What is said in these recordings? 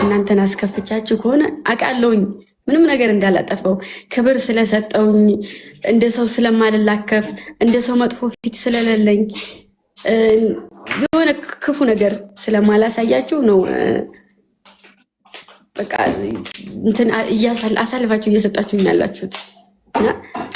እናንተን አስከፍቻችሁ ከሆነ አውቃለሁኝ ምንም ነገር እንዳላጠፋው ክብር ስለሰጠውኝ እንደ ሰው ስለማልላከፍ እንደ ሰው መጥፎ ፊት ስለሌለኝ የሆነ ክፉ ነገር ስለማላሳያችሁ ነው። በቃ እንትን አሳልፋችሁ እየሰጣችሁኝ ያላችሁት እና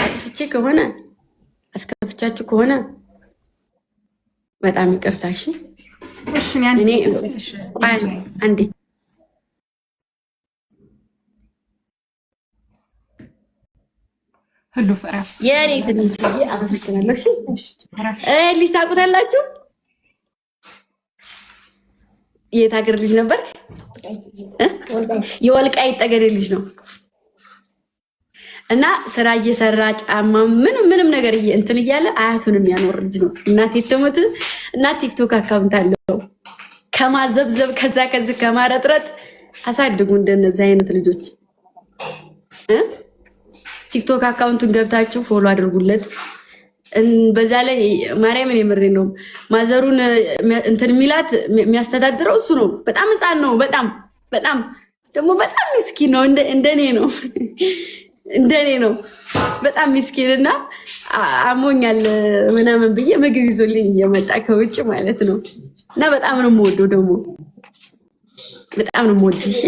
አጥፍቼ ከሆነ አስከፍቻችሁ ከሆነ በጣም ይቅርታ። እሺ እኔ አንዴ ሁሉ ፈራ የኔ ትንሽ አመሰግናለሁ። እሺ ልጅ ታውቁታላችሁ? የት ሀገር ልጅ ነበር? የወልቃይት ጠገዴ ልጅ ነው እና ስራ እየሰራ ጫማ ምንም ነገር እንትን እያለ አያቱን የሚያኖር ልጅ ነው። እናቴ ትሙት እና ቲክቶክ አካውንት አለው። ከማዘብዘብ ከዛ ከማረጥረጥ አሳድጉ እንደነዚህ አይነት ልጆች። ቲክቶክ አካውንቱን ገብታችሁ ፎሎ አድርጉለት። በዛ ላይ ማርያምን የምሬ ነው ማዘሩን እንትን ሚላት የሚያስተዳድረው እሱ ነው። በጣም ህፃን ነው። በጣም ደግሞ በጣም ምስኪን ነው። እንደኔ ነው። በጣም ምስኪንና አሞኛል ምናምን ብዬ ምግብ ይዞልኝ እየመጣ ከውጭ ማለት ነው። እና በጣም ነው የምወደው ደግሞ በጣም ነው የምወደው። እሺ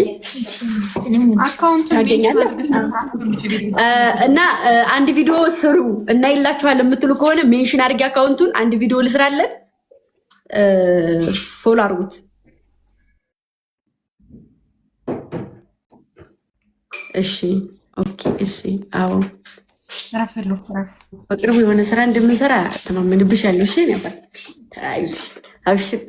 እና አንድ ቪዲዮ ስሩ እና ይላችኋል የምትሉ ከሆነ ሜንሽን አድርጊ አካውንቱን። አንድ ቪዲዮ ልስራለት፣ ፎሎ አድርጉት። እሺ ኦኬ። እሺ አዎ በቅርቡ የሆነ ስራ እንደምንሰራ ተማመንብሻለሁ። እሺ ነበር ታዩስ አብሽር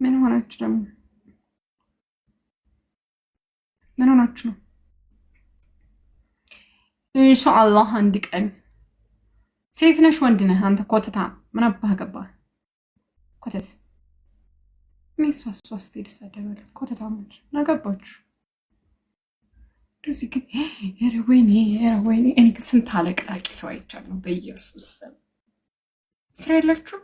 ምን ሆናችሁ ደግሞ? ምን ሆናችሁ ነው? ኢንሻአላህ አንድ ቀን ሴት ነሽ ወንድ ነህ አንተ ኮተታ ምን አባህ ገባህ? ኮተት ምን ሷስ ስትሄድ ሰደበለ ኮተታ ምን አገባችሁ? ዱሲ ግን ወይኔ እኔ ስንት አለቅላቂ ሰው አይቻለሁ። በኢየሱስ ስራ የላችሁ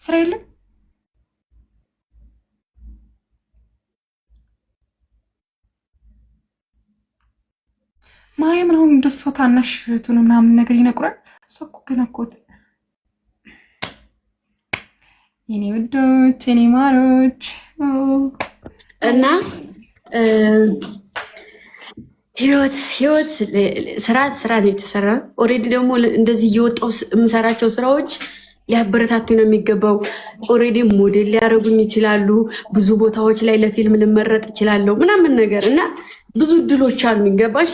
ስራ የለም። ማርያምን አሁን እንደሷ ታናሽ እህቱን ምናምን ነገር ይነቁራል። እሷ እኮ ገና እኮ የኔ ውዶች የኔ ማሮች እና ህይወት ስራ ነው የተሰራ። ኦልሬዲ ደግሞ እንደዚህ እየወጣው የምሰራቸው ስራዎች ሊያበረታቱ ነው የሚገባው። ኦልሬዲ ሞዴል ሊያደርጉኝ ይችላሉ። ብዙ ቦታዎች ላይ ለፊልም ልመረጥ ይችላለሁ ምናምን ነገር እና ብዙ እድሎች አሉ። ይገባሽ?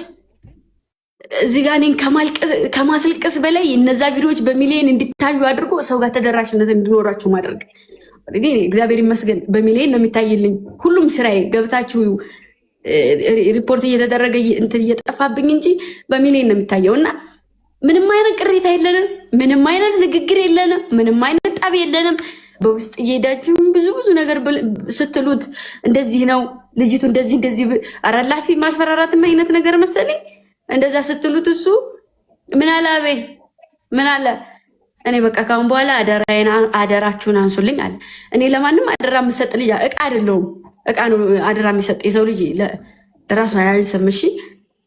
እዚህ ጋር እኔን ከማስልቀስ በላይ እነዛ ቪዲዮዎች በሚሊዮን እንዲታዩ አድርጎ ሰው ጋር ተደራሽነት እንዲኖራቸው ማድረግ። ኦልሬዲ እግዚአብሔር ይመስገን በሚሊዮን ነው የሚታይልኝ ሁሉም ስራዬ። ገብታችሁ ሪፖርት እየተደረገ እንትን እየጠፋብኝ እንጂ በሚሊዮን ነው የሚታየው እና ምንም አይነት ቅሬታ የለንም። ምንም አይነት ንግግር የለንም። ምንም አይነት ጠብ የለንም። በውስጥ እየሄዳችሁ ብዙ ነገር ስትሉት እንደዚህ ነው ልጅቱ እንደዚህ አራላፊ ማስፈራራትም አይነት ነገር መሰለኝ እንደዛ ስትሉት እሱ ምን አለ እኔ በቃ ካሁን በኋላ አደራችሁን አንሱልኝ አለ። እኔ ለማንም አደራ የምሰጥ ልጅ እቃ አይደለሁም። እቃ ነው አደራ የሚሰጥ የሰው ልጅ ለራሱ አያንስም። እሺ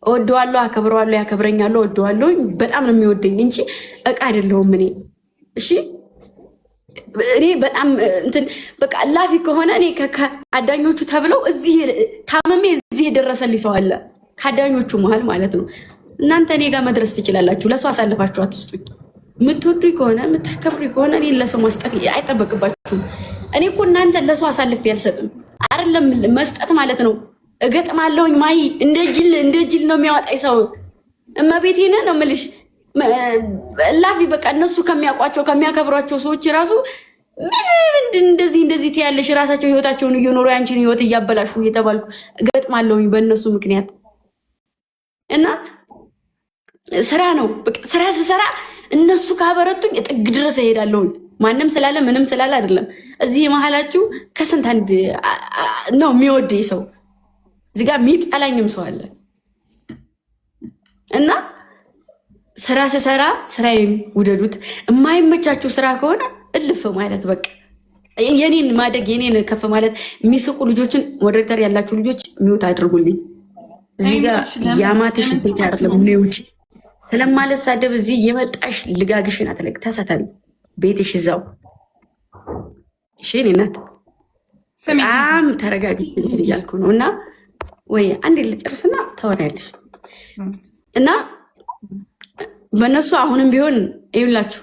እወደዋለሁ፣ አከብረዋለሁ፣ ያከብረኛለሁ፣ እወደዋለሁ። በጣም ነው የሚወደኝ እንጂ እቃ አይደለሁም እኔ። እሺ እኔ በጣም እንትን በቃ ላፊ ከሆነ እኔ ከአዳኞቹ ተብለው እዚህ ታመሜ እዚህ የደረሰልኝ ሰው አለ ከአዳኞቹ መሀል ማለት ነው። እናንተ እኔ ጋር መድረስ ትችላላችሁ። ለሰው አሳልፋችሁ አትስጡኝ። የምትወዱኝ ከሆነ የምታከብሩኝ ከሆነ እኔ ለሰው ማስጠት አይጠበቅባችሁም። እኔ እኮ እናንተ ለሰው አሳልፌ አልሰጥም። አይደለም መስጠት ማለት ነው እገጥማለሁኝ ማይ እንደ ጅል ነው የሚያወጣኝ ሰው እመቤቴን ነው የምልሽ። ላፊ በቃ እነሱ ከሚያውቋቸው ከሚያከብሯቸው ሰዎች ራሱ ምን እንደዚህ ትያለሽ? ራሳቸው ህይወታቸውን እየኖሩ ያንቺን ህይወት እያበላሹ እየተባልኩ እገጥማለሁኝ በእነሱ ምክንያት። እና ስራ ነው በቃ ስራ ስሰራ እነሱ ካበረቱኝ ጥግ ድረስ እሄዳለሁኝ። ማንም ስላለ ምንም ስላለ አይደለም። እዚህ መሀላችሁ ከስንት አንድ ነው የሚወደኝ ሰው፣ እዚህ ጋር የሚጠላኝም ሰው አለ። እና ስራ ስሰራ ስራዬን ውደዱት። የማይመቻችሁ ስራ ከሆነ እልፍ ማለት በቃ የኔን ማደግ የኔን ከፍ ማለት የሚስቁ ልጆችን ሞዴሬተር ያላችሁ ልጆች ሚውት አድርጉልኝ። እዚህ ጋር ያማትሽ ቤት አይደለም ነው ውጪ ስለማልሳደብ እዚህ የመጣሽ ልጋግሽን አትለቅ ተሳታቢ ቤትሽ እዛው እሺ። እኔ እናት በጣም ተረጋጊ እንትን እያልኩ ነው። እና ወይ አንዴ ልጨርስና ታወሪያለሽ። እና በእነሱ አሁንም ቢሆን ይውላችሁ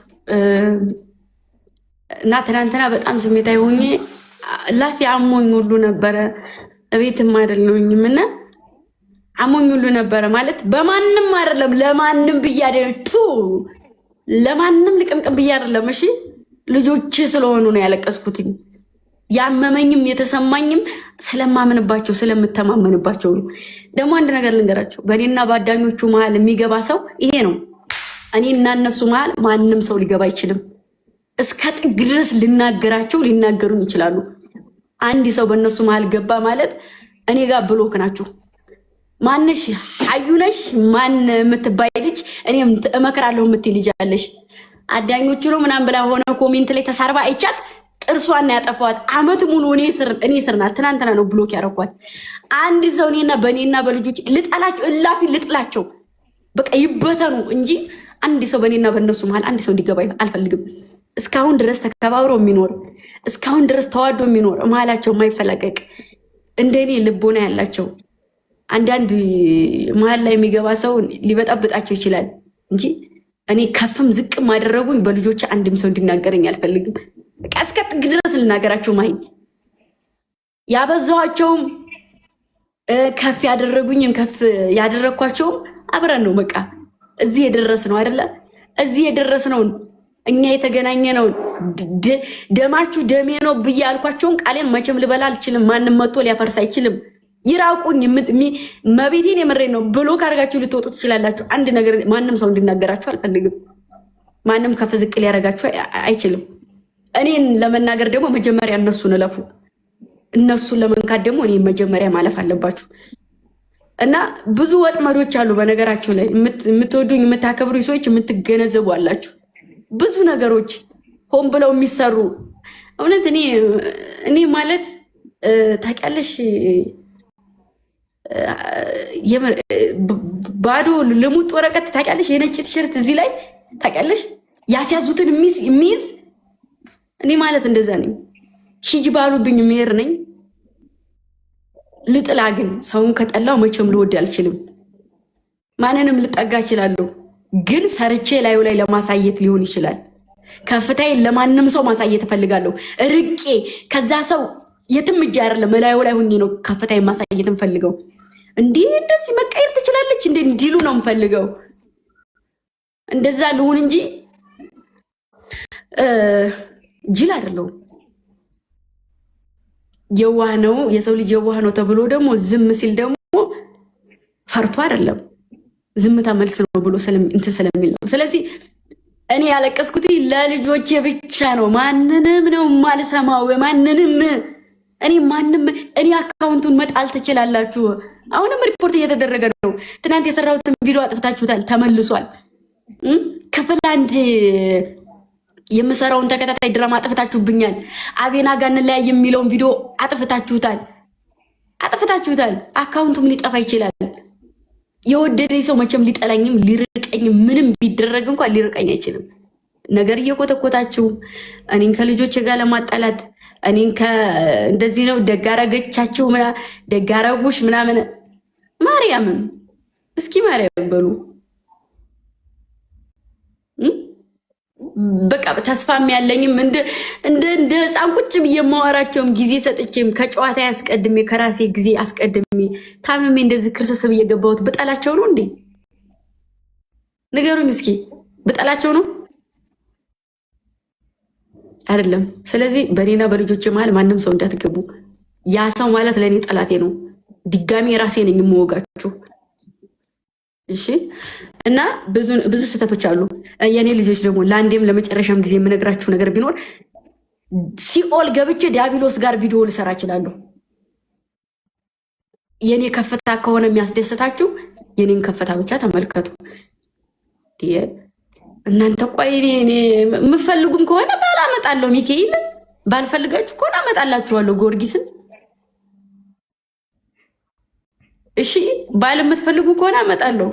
እና ትናንትና በጣም ስሜታዊ ሆኜ ላፊ አሞኝ ሁሉ ነበረ። እቤትም አይደለሁኝም እና አሞኝ ሁሉ ነበረ ማለት በማንም አይደለም ለማንም ብዬ አይደለም ለማንም ልቅምቅም ብዬ አይደለም። እሺ ልጆቼ ስለሆኑ ነው ያለቀስኩትኝ። ያመመኝም የተሰማኝም ስለማምንባቸው ስለምተማመንባቸው ነው። ደግሞ አንድ ነገር ልንገራቸው፣ በእኔና በአዳኞቹ መሀል የሚገባ ሰው ይሄ ነው። እኔና እነሱ መሀል ማንም ሰው ሊገባ አይችልም። እስከ ጥግ ድረስ ልናገራቸው ሊናገሩኝ ይችላሉ። አንድ ሰው በእነሱ መሀል ገባ ማለት እኔ ጋር ብሎክ ናችሁ። ማንሽ ሀዩነሽ ማን የምትባይ ልጅ እኔም እመክራለሁ የምትይ ልጅ አለሽ። አዳኞቹ ነው ምናምን ብላ ሆነ ኮሜንት ላይ ተሳርባ አይቻት ጥርሷን ያጠፋዋት አመት ሙሉ እኔ ስር ናት። ትናንትና ነው ብሎክ ያረኳት። አንድ ሰው እኔና በእኔና በልጆች ልጠላቸው እላፊ ልጥላቸው በቃ ይበተኑ እንጂ አንድ ሰው በእኔና በእነሱ መሀል አንድ ሰው እንዲገባ አልፈልግም። እስካሁን ድረስ ተከባብሮ የሚኖር እስካሁን ድረስ ተዋዶ የሚኖር መሀላቸው የማይፈላቀቅ እንደኔ ልቦና ያላቸው አንዳንድ መሀል ላይ የሚገባ ሰው ሊበጣብጣቸው ይችላል እንጂ እኔ ከፍም ዝቅም አደረጉኝ በልጆች አንድም ሰው እንዲናገረኝ አልፈልግም። በቃ እስከ ጥግ ድረስ ልናገራቸው ማይ ያበዛኋቸውም ከፍ ያደረጉኝም ከፍ ያደረኳቸውም አብረን ነው በቃ እዚህ የደረስ ነው አይደለ? እዚህ የደረስ ነው እኛ የተገናኘ ነው። ደማችሁ ደሜ ነው ብዬ ያልኳቸውን ቃሌን መቼም ልበላ አልችልም። ማንም መጥቶ ሊያፈርስ አይችልም። ይራቁኝ። መቤቴን የምሬን ነው። ብሎ ካርጋችሁ ልትወጡ ትችላላችሁ። አንድ ነገር ማንም ሰው እንዲናገራችሁ አልፈልግም። ማንም ከፍ ዝቅ ሊያረጋችሁ አይችልም። እኔን ለመናገር ደግሞ መጀመሪያ እነሱን እለፉ። እነሱን ለመንካት ደግሞ እኔ መጀመሪያ ማለፍ አለባችሁ። እና ብዙ ወጥመዶች አሉ በነገራችሁ ላይ የምትወዱኝ የምታከብሩኝ ሰዎች የምትገነዘቡ አላችሁ። ብዙ ነገሮች ሆን ብለው የሚሰሩ እውነት እኔ ማለት ታውቂያለሽ ባዶ ልሙጥ ወረቀት ታውቂያለሽ፣ የነጭ ቲሸርት እዚህ ላይ ታውቂያለሽ ያስያዙትን የሚይዝ እኔ ማለት እንደዛ ነኝ። ሂጂ ባሉብኝ ምሄር ነኝ። ልጥላ ግን ሰውን ከጠላው መቼም ልወድ አልችልም። ማንንም ልጠጋ እችላለሁ፣ ግን ሰርቼ ላዩ ላይ ለማሳየት ሊሆን ይችላል። ከፍታዬ ለማንም ሰው ማሳየት እፈልጋለሁ። ርቄ ከዛ ሰው የትም እጅ አይደለም ላዩ ላይ ሆኜ ነው ከፍታዬ ማሳየት እንፈልገው። እንዲህ እንደዚህ መቀየር ትችላለች እንዴ እንዲሉ ነው የምፈልገው። እንደዛ ልሁን እንጂ ጅል አይደለሁም። የዋህ ነው የሰው ልጅ የዋህ ነው ተብሎ ደግሞ ዝም ሲል ደግሞ ፈርቶ አይደለም ዝምታ መልስ ነው ብሎ እንትን ስለሚል ነው። ስለዚህ እኔ ያለቀስኩት ለልጆቼ ብቻ ነው። ማንንም ነው ማልሰማው። እኔ አካውንቱን መጣል ትችላላችሁ። አሁንም ሪፖርት እየተደረገ ነው። ትናንት የሰራሁትን ቪዲዮ አጥፍታችሁታል፣ ተመልሷል። ክፍል አንድ የምሰራውን ተከታታይ ድራማ አጥፍታችሁብኛል። አቤና ጋር እንለያይ የሚለውን ቪዲዮ አጥፍታችሁታል። አካውንቱም ሊጠፋ ይችላል። የወደደኝ ሰው መቼም ሊጠላኝም ሊርቀኝም ምንም ቢደረግ እንኳን ሊርቀኝ አይችልም። ነገር እየኮተኮታችሁ እኔን ከልጆች ጋር ለማጣላት እኔን እንደዚህ ነው ደጋረገቻችሁ ደጋረጉሽ ምናምን ማርያምን እስኪ ማርያም በሉ በቃ ተስፋም ያለኝም እንደ ህፃን ቁጭ ብዬ የማወራቸውም ጊዜ ሰጥቼም ከጨዋታ ያስቀድሜ ከራሴ ጊዜ አስቀድሜ ታምሜ እንደዚህ ክርስስብ እየገባሁት ብጠላቸው ነው እንዴ? ንገሩኝ እስኪ። ብጠላቸው ነው አይደለም። ስለዚህ በኔና በልጆቼ መሀል ማንም ሰው እንዳትገቡ። ያ ሰው ማለት ለእኔ ጠላቴ ነው። ድጋሚ ራሴ ነኝ የምወጋችሁ። እሺ። እና ብዙ ስህተቶች አሉ። የኔ ልጆች ደግሞ ለአንዴም ለመጨረሻም ጊዜ የምነግራችሁ ነገር ቢኖር ሲኦል ገብቼ ዲያብሎስ ጋር ቪዲዮ ልሰራ እችላለሁ። የኔ ከፍታ ከሆነ የሚያስደስታችሁ የኔን ከፍታ ብቻ ተመልከቱ። እናንተ ቆይ እኔ የምፈልጉም ከሆነ ባላመጣለሁ። ሚካኤል ባልፈልጋችሁ ከሆነ አመጣላችኋለሁ ጊዮርጊስን። እሺ ባል የምትፈልጉ ከሆነ አመጣለሁ።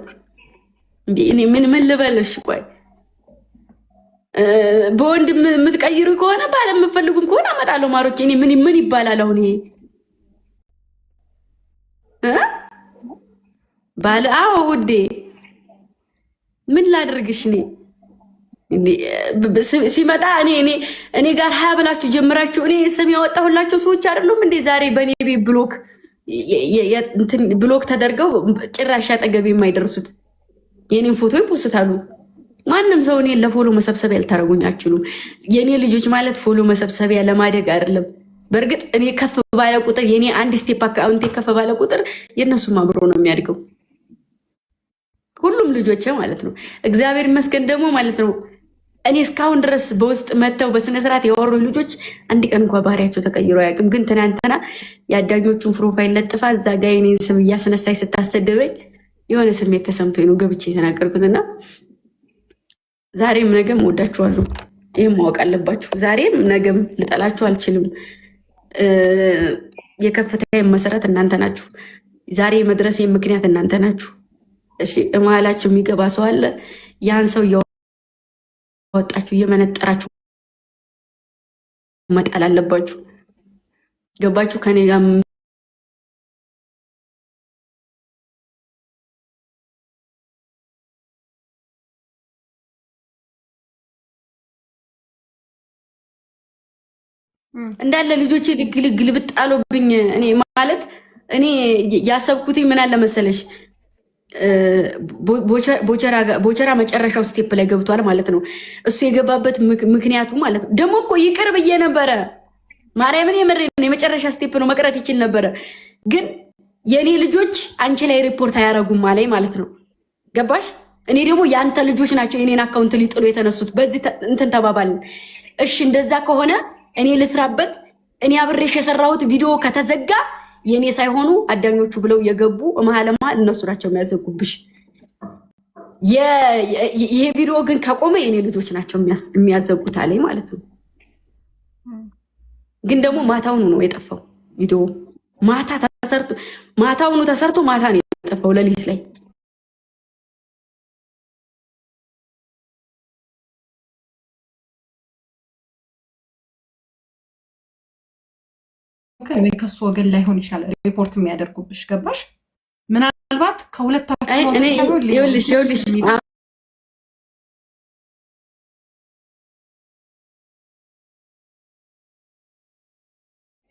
እኔ ምን ልበልሽ? ቆይ በወንድ የምትቀይሩ ከሆነ ባል የምትፈልጉም ከሆነ አመጣለሁ። ማሮች እኔ ምን ይባላል አሁን ይሄ ባል? አዎ ውዴ ምን ላድርግሽ? ሲመጣ እኔ ጋር ሀያ ብላችሁ ጀምራችሁ እኔ ስም ያወጣሁላቸው ሰዎች አይደሉም እንዴ? ዛሬ በእኔ ቤት ብሎክ ተደርገው ጭራሽ አጠገቤ የማይደርሱት የኔን ፎቶ ይፖስታሉ። ማንም ሰው እኔን ለፎሎ መሰብሰቢያ ልታደርጉኝ አትችሉም። የኔ ልጆች ማለት ፎሎ መሰብሰቢያ ለማደግ አይደለም። በእርግጥ እኔ ከፍ ባለ ቁጥር የኔ አንድ ስቴፕ አካውንቴ ከፍ ባለ ቁጥር የእነሱም አብሮ ነው የሚያድገው። ሁሉም ልጆቼ ማለት ነው። እግዚአብሔር ይመስገን ደግሞ ማለት ነው እኔ እስካሁን ድረስ በውስጥ መጥተው በስነስርዓት ያወሩ ልጆች አንድ ቀን እንኳ ባህሪያቸው ተቀይሮ አያውቅም። ግን ትናንትና የአዳኞቹን ፕሮፋይል ለጥፋ እዛ ጋ የኔን ስም እያስነሳይ ስታሰደበኝ የሆነ ስሜት ተሰምቶኝ ነው ገብቼ የተናገርኩትና ዛሬም ነገም ወዳችኋለሁ። ይህም ማወቅ አለባችሁ። ዛሬም ነገም ልጠላችሁ አልችልም። የከፍታዬ መሰረት እናንተ ናችሁ። ዛሬ መድረሴ ምክንያት እናንተ ናችሁ። እሺ መሀላችሁ የሚገባ ሰው አለ። ያን ሰው እያወጣችሁ እየመነጠራችሁ መጣል አለባችሁ። ገባችሁ? ከኔ ጋር እንዳለ ልጆቼ ልግልግል ብጣሎብኝ እኔ ማለት እኔ ያሰብኩት ምን አለ መሰለሽ ቦቸራ መጨረሻው ስቴፕ ላይ ገብቷል ማለት ነው። እሱ የገባበት ምክንያቱ ማለት ነው። ደግሞ እኮ ይቅር ብዬ ነበረ። ማርያምን የምሬ ነው። የመጨረሻ ስቴፕ ነው፣ መቅረት ይችል ነበረ። ግን የኔ ልጆች አንቺ ላይ ሪፖርት አያረጉም አለኝ ማለት ነው። ገባሽ? እኔ ደግሞ የአንተ ልጆች ናቸው የኔን አካውንት ሊጥሉ የተነሱት። በዚህ እንትን ተባባልን። እሺ እንደዛ ከሆነ እኔ ልስራበት። እኔ አብሬሽ የሰራሁት ቪዲዮ ከተዘጋ የኔ ሳይሆኑ አዳኞቹ ብለው የገቡ መሀልማ እነሱ ናቸው የሚያዘጉብሽ። ይሄ ቪዲዮ ግን ከቆመ የኔ ልጆች ናቸው የሚያዘጉት አለኝ ማለት ነው። ግን ደግሞ ማታውኑ ነው የጠፋው ቪዲዮ። ማታውኑ ተሰርቶ ማታ ነው የጠፋው፣ ሌሊት ላይ። ወይ ከሱ ወገን ላይሆን ይችላል ሪፖርት የሚያደርጉብሽ። ገባሽ? ምናልባት ከሁለታችሁ ይኸውልሽ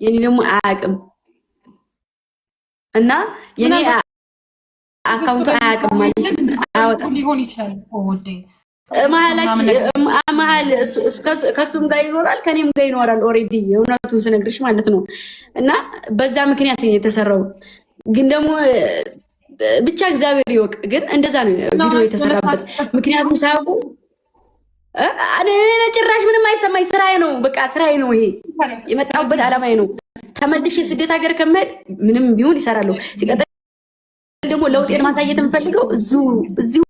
የኔ ደግሞ አያውቅም እና የኔ አካውንቱ አያውቅም ማለት ሊሆን ይችላል። መሀል ከሱም ጋር ይኖራል ከኔም ጋር ይኖራል። ኦልሬዲ የእውነቱን ስነግርሽ ማለት ነው። እና በዛ ምክንያት የተሰራው ግን ደግሞ ብቻ እግዚአብሔር ይወቅ። ግን እንደዛ ነው ቪዲዮ የተሰራበት። ምክንያቱም ሳያውቁ ጭራሽ ምንም አይሰማኝ። ስራዬ ነው፣ በቃ ስራዬ ነው። ይሄ የመጣሁበት ዓላማዬ ነው። ተመልሼ ስደት ሀገር ከመሄድ ምንም ቢሆን ይሰራለሁ። ሲቀጥል ደግሞ ለውጤን ማሳየት የምፈልገው እዚሁ